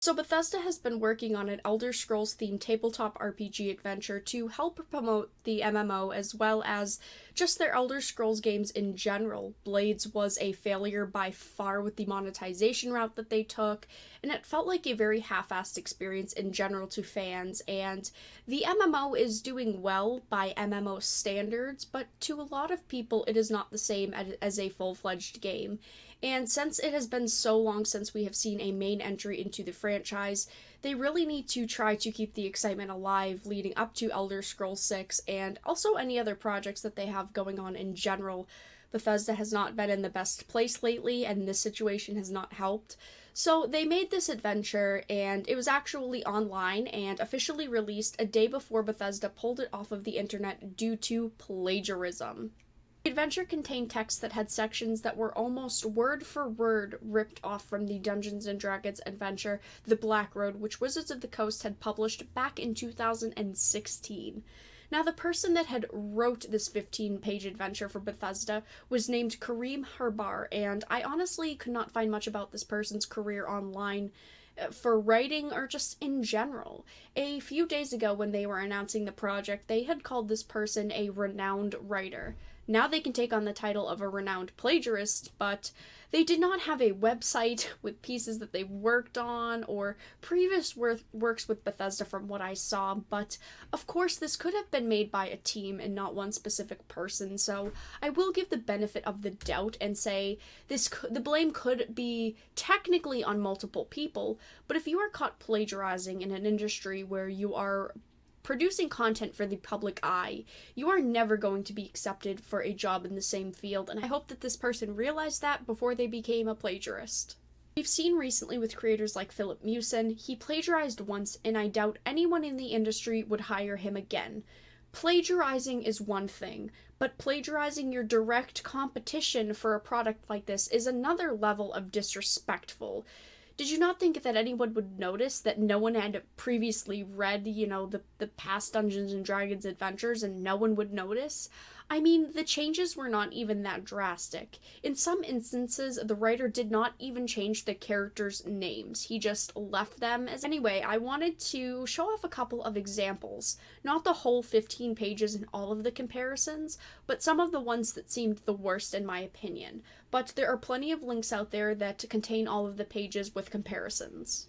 So Bethesda has been working on an Elder Scrolls themed tabletop RPG adventure to help promote the MMO as well as just their Elder Scrolls games in general. Blades was a failure by far with the monetization route that they took, and it felt like a very half-assed experience in general to fans, and the MMO is doing well by MMO standards, but to a lot of people it is not the same as a full-fledged game. And since it has been so long since we have seen a main entry into the franchise, they really need to try to keep the excitement alive leading up to Elder Scrolls 6 and also any other projects that they have going on in general. Bethesda has not been in the best place lately, and this situation has not helped. So they made this adventure, and it was actually online and officially released a day before Bethesda pulled it off of the internet due to plagiarism. The adventure contained text that had sections that were almost word for word ripped off from the Dungeons and Dragons adventure The Black Road, which Wizards of the Coast had published back in 2016. Now, the person that had wrote this 15-page adventure for Bethesda was named Kareem Harbar, and I honestly could not find much about this person's career online for writing or just in general. A few days ago, when they were announcing the project, they had called this person a renowned writer. Now they can take on the title of a renowned plagiarist, but they did not have a website with pieces that they've worked on or previous works with Bethesda from what I saw, but of course this could have been made by a team and not one specific person, so I will give the benefit of the doubt and say the blame could be technically on multiple people, but if you are caught plagiarizing in an industry where you are producing content for the public eye, you are never going to be accepted for a job in the same field, and I hope that this person realized that before they became a plagiarist. We've seen recently with creators like Philip Mewson, he plagiarized once, and I doubt anyone in the industry would hire him again. Plagiarizing is one thing, but plagiarizing your direct competition for a product like this is another level of disrespectful. Did you not think that anyone would notice that no one had previously read, the past Dungeons and Dragons adventures and no one would notice? I mean, the changes were not even that drastic. In some instances, the writer did not even change the characters' names. He just left them as. Anyway, I wanted to show off a couple of examples. Not the whole 15 pages and all of the comparisons, but some of the ones that seemed the worst in my opinion. But there are plenty of links out there that contain all of the pages with comparisons.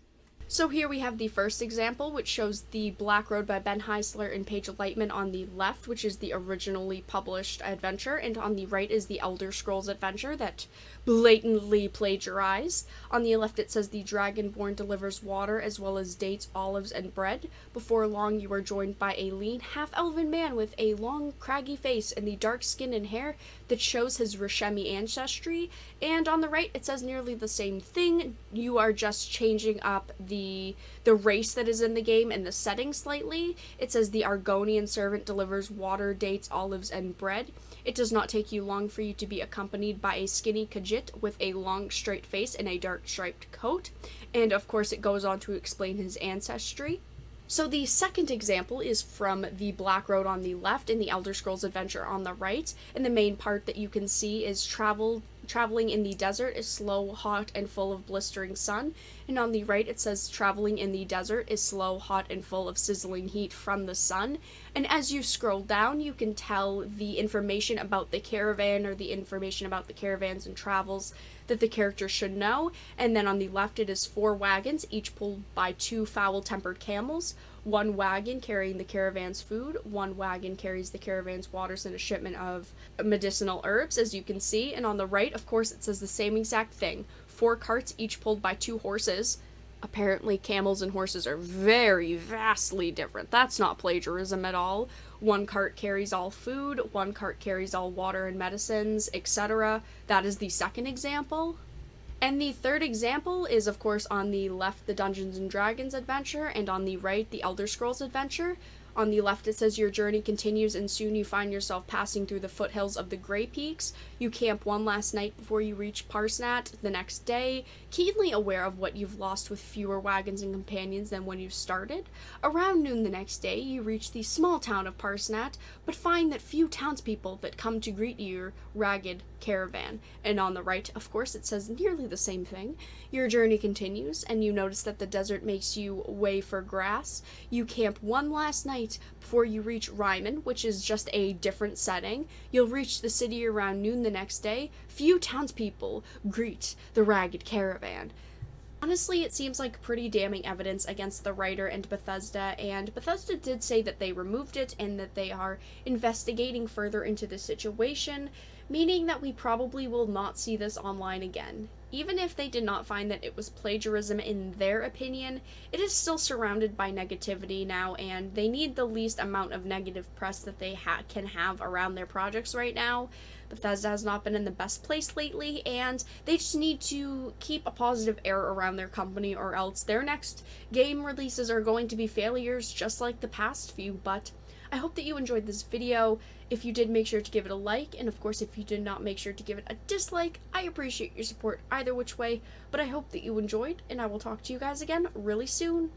So here we have the first example, which shows The Black Road by Ben Heisler and Paige Lightman on the left, which is the originally published adventure, and on the right is the Elder Scrolls adventure that blatantly plagiarized. On the left it says the Dragonborn delivers water as well as dates, olives, and bread. Before long you are joined by a lean, half-elven man with a long, craggy face and the dark skin and hair that shows his Rishemi ancestry. And on the right it says nearly the same thing. You are just changing up the race that is in the game and the setting slightly. It says the Argonian servant delivers water, dates, olives, and bread. It does not take you long for you to be accompanied by a skinny Khajiit with a long straight face and a dark striped coat. And of course it goes on to explain his ancestry. So the second example is from The Black Road on the left and the Elder Scrolls Adventure on the right, and the main part that you can see is traveling in the desert is slow, hot, and full of blistering sun, and on the right it says traveling in the desert is slow, hot, and full of sizzling heat from the sun, and as you scroll down you can tell the information about the caravan or the information about the caravans and travels that the character should know, and then on the left it is 4 wagons, each pulled by 2 foul-tempered camels. 1 wagon carrying the caravan's food, 1 wagon carries the caravan's waters and a shipment of medicinal herbs, as you can see, and on the right, of course, it says the same exact thing. 4 carts, each pulled by 2 horses. Apparently, camels and horses are very vastly different. That's not plagiarism at all. 1 cart carries all food, 1 cart carries all water and medicines, etc. That is the second example. And the third example is, of course, on the left, the Dungeons and Dragons adventure, and on the right, the Elder Scrolls adventure. On the left, it says your journey continues, and soon you find yourself passing through the foothills of the Grey Peaks. You camp one last night before you reach Parsnat the next day, keenly aware of what you've lost with fewer wagons and companions than when you started. Around noon the next day, you reach the small town of Parsnat, but find that few townspeople that come to greet your ragged caravan. And on the right, of course, it says nearly the same thing. Your journey continues, and you notice that the desert makes you way for grass. You camp one last night before you reach Ryman, which is just a different setting. You'll reach the city around noon the next day. Few townspeople greet the ragged caravan. Honestly, it seems like pretty damning evidence against the writer and Bethesda, and Bethesda did say that they removed it and that they are investigating further into the situation, meaning that we probably will not see this online again. Even if they did not find that it was plagiarism in their opinion, it is still surrounded by negativity now, and they need the least amount of negative press that they can have around their projects right now. Bethesda has not been in the best place lately, and they just need to keep a positive air around their company, or else their next game releases are going to be failures just like the past few. But I hope that you enjoyed this video. If you did, make sure to give it a like, and of course if you did not, make sure to give it a dislike. I appreciate your support either which way, but I hope that you enjoyed, and I will talk to you guys again really soon.